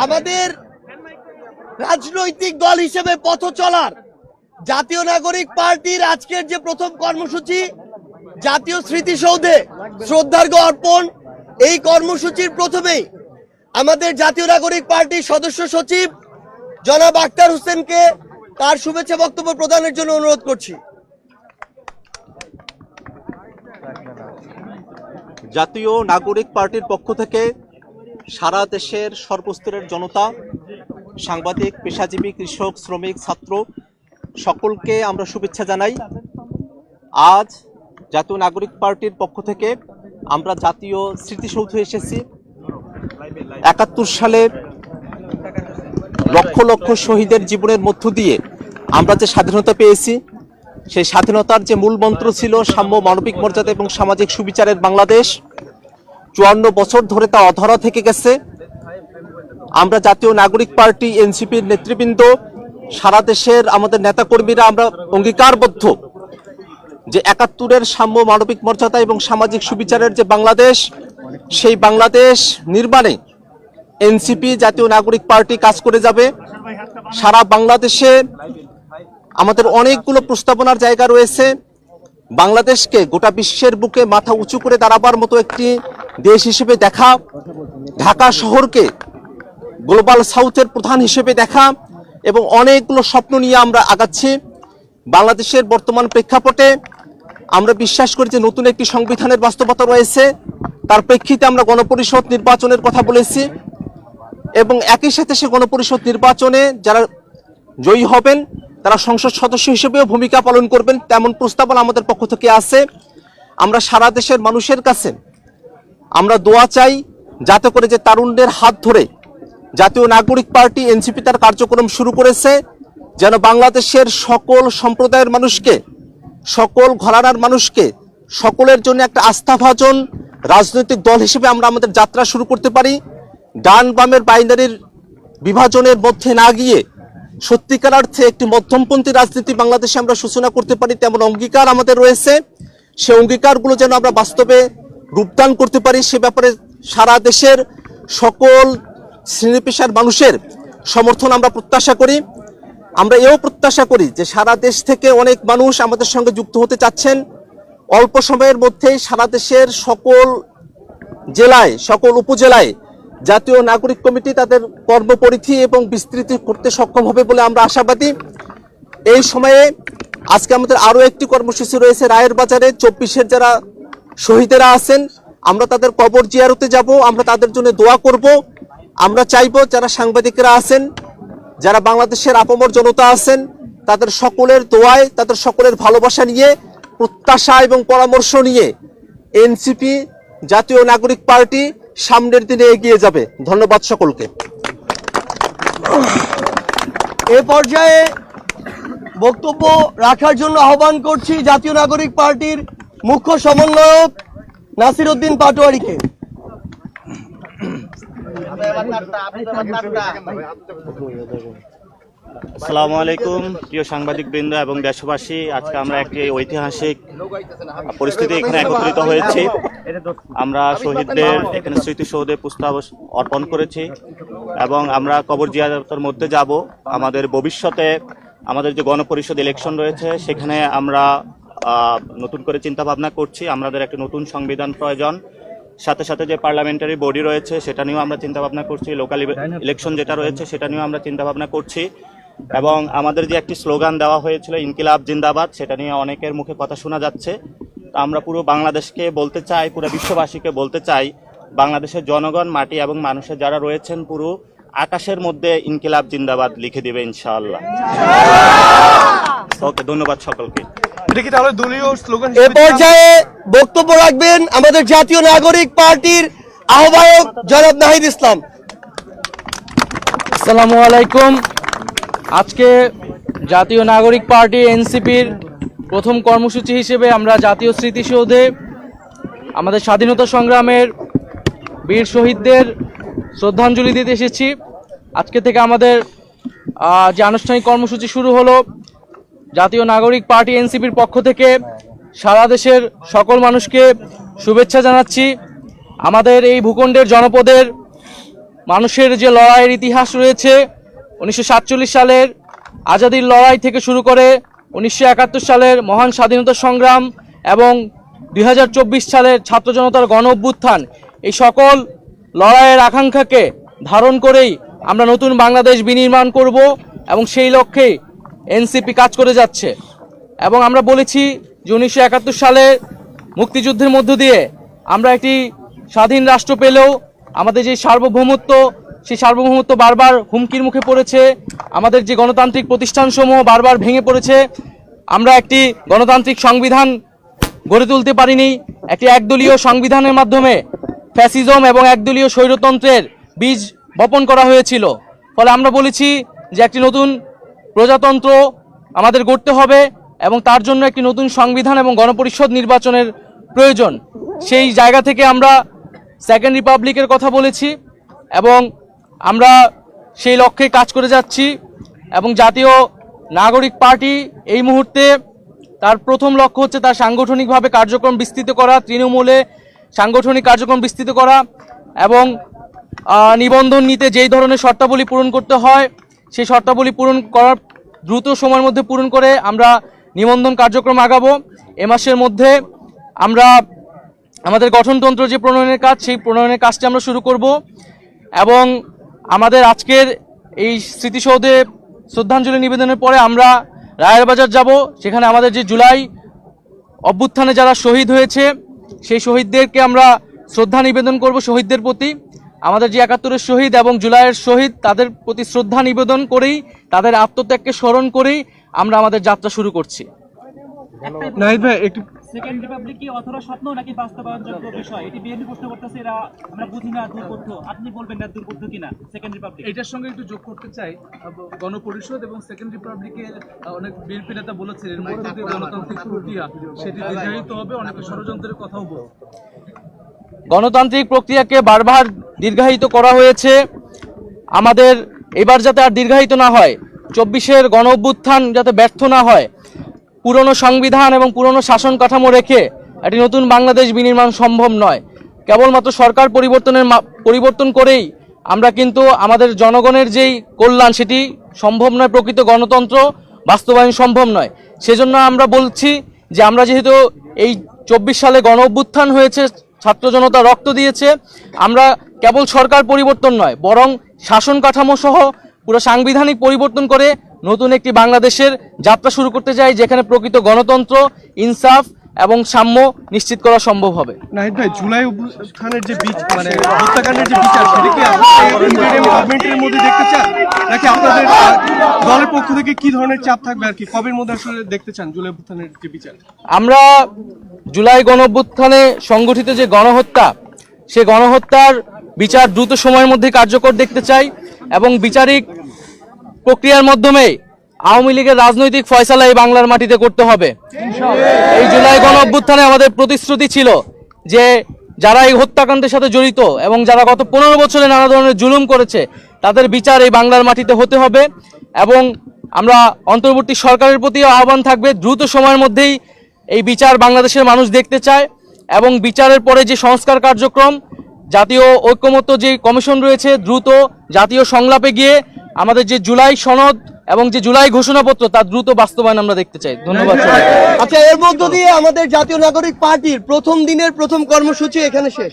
আমাদের রাজনৈতিক দল হিসেবে পথ চলার জাতীয় নাগরিক পার্টির আজকের যে প্রথম কর্মসূচি জাতীয় স্মৃতিসৌধে শ্রদ্ধার্ঘ্য অর্পণ, এই কর্মসূচির প্রথমেই আমাদের জাতীয় নাগরিক পার্টির সদস্য সচিব জনাব আক্তার হোসেনকে তার শুভেচ্ছা বক্তব্য প্রদানের জন্য অনুরোধ করছি। জাতীয় নাগরিক পার্টির পক্ষ থেকে সারা দেশের সর্বস্তরের জনতা, সাংবাদিক, পেশাজীবী, কৃষক, শ্রমিক, ছাত্র সকলকে আমরা শুভেচ্ছা জানাই। আজ জাতীয় নাগরিক পার্টির পক্ষ থেকে আমরা জাতীয় স্মৃতিসৌধে এসেছি। ৭১ সালে লক্ষ লক্ষ শহীদের জীবনের মধ্য দিয়ে আমরা যে স্বাধীনতা পেয়েছি, সেই স্বাধীনতার যে মূল মন্ত্র ছিল সাম্য, মানবিক মর্যাদা এবং সামাজিক সুবিচারের বাংলাদেশ, ৫৪ বছর ধরে তা অধরা থেকে গেছে। আমরা জাতীয় নাগরিক পার্টি এনসিপির নেতৃবৃন্দ, সারা দেশের আমাদের নেতাকর্মীরা আমরা অঙ্গীকারবদ্ধ যে ৭১-এর সাম্য, মানবিক মর্যাদা এবং সামাজিক সুবিচারের যে বাংলাদেশ, সেই বাংলাদেশ নির্মাণে এনসিপি জাতীয় নাগরিক পার্টি কাজ করে যাবে। সারা বাংলাদেশে আমাদের অনেকগুলো প্রস্তাবনার জায়গা রয়েছে। বাংলাদেশকে গোটা বিশ্বের বুকে মাথা উঁচু করে দাঁড়াবার মতো একটি দেশ হিসেবে দেখা, ঢাকা শহরকে গ্লোবাল সাউথের প্রধান হিসেবে দেখা এবং অনেকগুলো স্বপ্ন নিয়ে আমরা আগাচ্ছি। বাংলাদেশের বর্তমান প্রেক্ষাপটে আমরা বিশ্বাস করি যে নতুন একটি সংবিধানের বাস্তবতা রয়েছে। তার প্রেক্ষিতে আমরা গণপরিষদ নির্বাচনের কথা বলেছি এবং একই সাথে সে গণপরিষদ নির্বাচনে যারা জয়ী হবেন তারা সংসদ সদস্য হিসেবেও ভূমিকা পালন করবেন, তেমন প্রস্তাবনা আমাদের পক্ষ থেকে আছে। আমরা সারা দেশের মানুষের কাছে আমরা দোয়া চাই যাতে করে যে তারুণ্যের হাত ধরে জাতীয় নাগরিক পার্টি এনসিপি তার কার্যক্রম শুরু করেছে, যেন বাংলাদেশের সকল সম্প্রদায়ের মানুষকে, সকল ঘরানার মানুষকে, সকলের জন্য একটা আস্থাভাজন রাজনৈতিক দল হিসেবে আমরা আমাদের যাত্রা শুরু করতে পারি। ডান বামের বাইনারির বিভাজনের মধ্যে না গিয়ে সত্যিকার অর্থে একটি মধ্যমপন্থী রাজনীতি বাংলাদেশে আমরা সূচনা করতে পারি, তেমন অঙ্গীকার আমাদের রয়েছে। সে অঙ্গীকারগুলো যেন আমরা বাস্তবে রূপদান করতে পারি, সে ব্যাপারে সারা দেশের সকল শ্রেণী পেশার মানুষের সমর্থন আমরা প্রত্যাশা করি। আমরা এও প্রত্যাশা করি যে সারা দেশ থেকে অনেক মানুষ আমাদের সঙ্গে যুক্ত হতে চাচ্ছেন। অল্প সময়ের মধ্যেই সারা দেশের সকল জেলায়, সকল উপজেলায় জাতীয় নাগরিক কমিটি তাদের কর্মপরিধি এবং বিস্তৃতি করতে সক্ষম হবে বলে আমরা আশাবাদী। এই সময়ে আজকে আমাদের আরও একটি কর্মসূচি রয়েছে রায়ের বাজারে। ২৪-এর যারা শহীদেরা আছেন আমরা তাদের কবর জিয়ারতে যাব, আমরা তাদের জন্য দোয়া করব। আমরা চাইব যারা সাংবাদিকরা আছেন, যারা বাংলাদেশের আপামর জনতা আছেন, তাদের সকলের দোয়ায়, তাদের সকলের ভালোবাসা নিয়ে, প্রত্যাশা এবং পরামর্শ নিয়ে এনসিপি জাতীয় নাগরিক পার্টি সামনের দিনে এগিয়ে যাবে। ধন্যবাদ সকলকে। এ পর্যায়ে বক্তব্য রাখার জন্য আহ্বান করছি জাতীয় নাগরিক পার্টির মুখ্য সমন্বয়ক নাসির উদ্দিন পাটোয়ারিকে। আসসালামু আলাইকুম প্রিয় সাংবাদিক বৃন্দ এবং দেশবাসী, আজকে আমরা একটি ঐতিহাসিক পরিস্থিতি এখানে একত্রিত হয়েছি। আমরা শহীদদের এখানে স্মৃতিসৌধে পুষ্পাঞ্জলি অর্পণ করেছি এবং আমরা কবর জিয়ারতের মধ্যে যাব। আমাদের ভবিষ্যতে আমাদের যে গণপরিষদ ইলেকশন রয়েছে সেখানে আমরা নতুন করে চিন্তা ভাবনা করছি। আমাদের একটা নতুন সংবিধান প্রয়োজন, সাথে সাথে যে পার্লামেন্টারি বডি রয়েছে সেটা নিয়েও আমরা চিন্তা ভাবনা করছি, লোকাল ইলেকশন যেটা রয়েছে সেটা নিয়েও আমরা চিন্তা ভাবনা করছি এবং আমাদের যে একটি স্লোগান দেওয়া হয়েছিল ইনকিলাব জিন্দাবাদ, সেটা নিয়ে অনেকের মুখে কথা শোনা যাচ্ছে। আমরা পুরো বাংলাদেশকে বলতে চাই, পুরো বিশ্ববাসীকে বলতে চাই, বাংলাদেশের জনগণ, মাটি এবং মানুষের যারা রয়েছেন পুরো আকাশের মধ্যে ইনকিলাব জিন্দাবাদ লিখে দিবে ইনশাআল্লাহ। ওকে, ধন্যবাদ সকলকে। এ পর্যায়ে বক্তব্য রাখবেন আমাদের জাতীয় নাগরিক পার্টির আহ্বায়ক জনাব নাহিদ ইসলাম। আসসালামু আলাইকুম। আজকে জাতীয় নাগরিক পার্টি এনসিপির প্রথম কর্মসূচি হিসেবে আমরা জাতীয় স্মৃতিসৌধে আমাদের স্বাধীনতা সংগ্রামের বীর শহীদদের শ্রদ্ধাঞ্জলি দিতে এসেছি। আজকে থেকে আমাদের যে আনুষ্ঠানিক কর্মসূচি শুরু হলো, জাতীয় নাগরিক পার্টি এনসিপির পক্ষ থেকে সারা দেশের সকল মানুষকে শুভেচ্ছা জানাচ্ছি। আমাদের এই ভূখণ্ডের জনপদের মানুষের যে লড়াইয়ের ইতিহাস রয়েছে 1947 সালের আজাদির লড়াই থেকে শুরু করে 1971 সালের মহান স্বাধীনতা সংগ্রাম এবং 2024 সালের ছাত্র জনতার গণ অভ্যুত্থান, এই সকল লড়াইয়ের আকাঙ্ক্ষাকে ধারণ করেই আমরা নতুন বাংলাদেশ বিনির্মাণ করব এবং সেই লক্ষ্যে এনসিপি কাজ করে যাচ্ছে। এবং আমরা বলেছি যে 1971 সালের মুক্তিযুদ্ধের মধ্য দিয়ে আমরা একটি স্বাধীন রাষ্ট্র পেলেও আমাদের যে সার্বভৌমত্ব, সেই সার্বভৌমত্ব বারবার হুমকির মুখে পড়েছে। আমাদের যে গণতান্ত্রিক প্রতিষ্ঠানসমূহ বারবার ভেঙে পড়েছে। আমরা একটি গণতান্ত্রিক সংবিধান গড়ে তুলতে পারিনি। একটি একদলীয় সংবিধানের মাধ্যমে ফ্যাসিজম এবং একদলীয় স্বৈরতন্ত্রের বীজ বপন করা হয়েছিল। ফলে আমরা বলেছি যে একটি নতুন প্রজাতন্ত্র আমাদের গড়তে হবে এবং তার জন্য একটি নতুন সংবিধান এবং গণপরিষদ নির্বাচনের প্রয়োজন। সেই জায়গা থেকে আমরা সেকেন্ড রিপাবলিকের কথা বলেছি এবং আমরা সেই লক্ষ্যে কাজ করে যাচ্ছি। এবং জাতীয় নাগরিক পার্টি এই মুহূর্তে তার প্রথম লক্ষ্য হচ্ছে তার সাংগঠনিকভাবে কার্যক্রম বিস্তৃত করা, তৃণমূলে সাংগঠনিক কার্যক্রম বিস্তৃত করা এবং নিবন্ধন নিতে যেই ধরনের শর্তাবলী পূরণ করতে হয় সেই শর্তাবলী পূরণ করার দ্রুত সময়ের মধ্যে পূরণ করে আমরা নিবন্ধন কার্যক্রম আগাবো। এ মাসের মধ্যে আমরা আমাদের গঠনতন্ত্র যে প্রণয়নের কাজ, সেই প্রণয়নের কাজটি আমরা শুরু করব এবং আমাদের আজকের এই স্মৃতিসৌধে শ্রদ্ধাঞ্জলি নিবেদনের পরে আমরা রায়ের বাজার যাব। সেখানে আমাদের যে জুলাই অভ্যুত্থানে যারা শহীদ হয়েছে সেই শহীদদেরকে আমরা শ্রদ্ধা নিবেদন করব। শহীদদের প্রতি আমাদের যে 71-এর শহীদ এবং জুলাইয়ের শহীদ, তাদের প্রতি শ্রদ্ধা নিবেদন করেই, তাদের আত্মত্যাগকে স্মরণ করেই আমরা আমাদের যাত্রা শুরু করছি। নাহিদ ভাই, একটু সেকেন্ড রিপাবলিক কি অথবা স্বপ্ন নাকি বাস্তবায়নযোগ্য বিষয়? এটি বিএনপি প্রশ্ন করতেছে, এরা আমরা বুঝি না, দুর্বোধ্য। আপনি বলবেন না দুর্বোধ্য কিনা সেকেন্ড রিপাবলিক? এটার সঙ্গে একটু যোগ করতে চাই, গণপরিষদ এবং সেকেন্ড রিপাবলিকের অনেক বিএনপি নেতা বলেছেন এর মধ্যে যে গণতান্ত্রিক প্রক্রিয়া সেটি দীর্ঘায়িত হবে, অনেকে ষড়যন্ত্রের কথাও বলে। গণতান্ত্রিক প্রক্রিয়াকে বারবার দীর্ঘায়িত করা হয়েছে। আমাদের এবার যাতে আর দীর্ঘায়িত না হয়, 24-এর গণ অভ্যুত্থান যাতে ব্যর্থ না হয়, পুরনো সংবিধান এবং পুরনো শাসন কাঠামো রেখে একটি নতুন বাংলাদেশ বিনির্মাণ সম্ভব নয়। কেবলমাত্র সরকার পরিবর্তন করেই আমরা কিন্তু আমাদের জনগণের যেই কল্যাণ সেটি সম্ভব নয়, প্রকৃত গণতন্ত্র বাস্তবায়ন সম্ভব নয়। সেজন্য আমরা বলছি যে আমরা যেহেতু এই 24 সালে গণ অভ্যুত্থান হয়েছে, ছাত্র জনতা রক্ত দিয়েছে, আমরা কেবল সরকার পরিবর্তন নয় বরং শাসন কাঠামো সহ পুরো সাংবিধানিক পরিবর্তন করে নতুন একটি বাংলাদেশের যাত্রা শুরু করতে চাই, যেখানে প্রকৃত গণতন্ত্র, ইনসাফ এবং সাম্য নিশ্চিত করা সম্ভব হবে। নাহিদ ভাই, জুলাই অভ্যুত্থানের যে হত্যাকাণ্ডের যে বিচার, সেটা কি গভর্নমেন্টের মধ্যে দেখতে চান নাকি আপনাদের দলের পক্ষ থেকে কি ধরনের চাপ থাকবে আর কি, কবের মধ্যে আসলে দেখতে চান জুলাই অভ্যুত্থানের যে বিচার? আমরা জুলাই গণ অভ্যুত্থানে সংগঠিত যে গণহত্যা, সেই গণহত্যার বিচার দ্রুত সময়ের মধ্যে কার্যকর দেখতে চাই এবং বিচারিক প্রক্রিয়ার মাধ্যমে আওয়ামী লীগের রাজনৈতিক ফয়সালা এই বাংলার মাটিতে করতে হবে। এই জুলাই গণ অভ্যুত্থানে আমাদের প্রতিশ্রুতি ছিল যে যারা এই হত্যাকাণ্ডের সাথে জড়িত এবং যারা গত 15 বছরে নানা ধরনের জুলুম করেছে তাদের বিচার এই বাংলার মাটিতে হতে হবে। এবং আমরা অন্তর্বর্তী সরকারের প্রতি আহ্বান থাকবে দ্রুত সময়ের মধ্যেই এই বিচার বাংলাদেশের মানুষ দেখতে চায় এবং বিচারের পরে যে সংস্কার কার্যক্রম, জাতীয় ঐক্যমত্য যে কমিশন রয়েছে, দ্রুত জাতীয় সংলাপে গিয়ে আমাদের যে জুলাই সনদ এবং যে জুলাই ঘোষণাপত্র তার দ্রুত বাস্তবায়ন আমরা দেখতে চাই। ধন্যবাদ। আচ্ছা, এর মধ্য দিয়ে আমাদের জাতীয় নাগরিক পার্টির প্রথম দিনের প্রথম কর্মসূচি এখানে শেষ।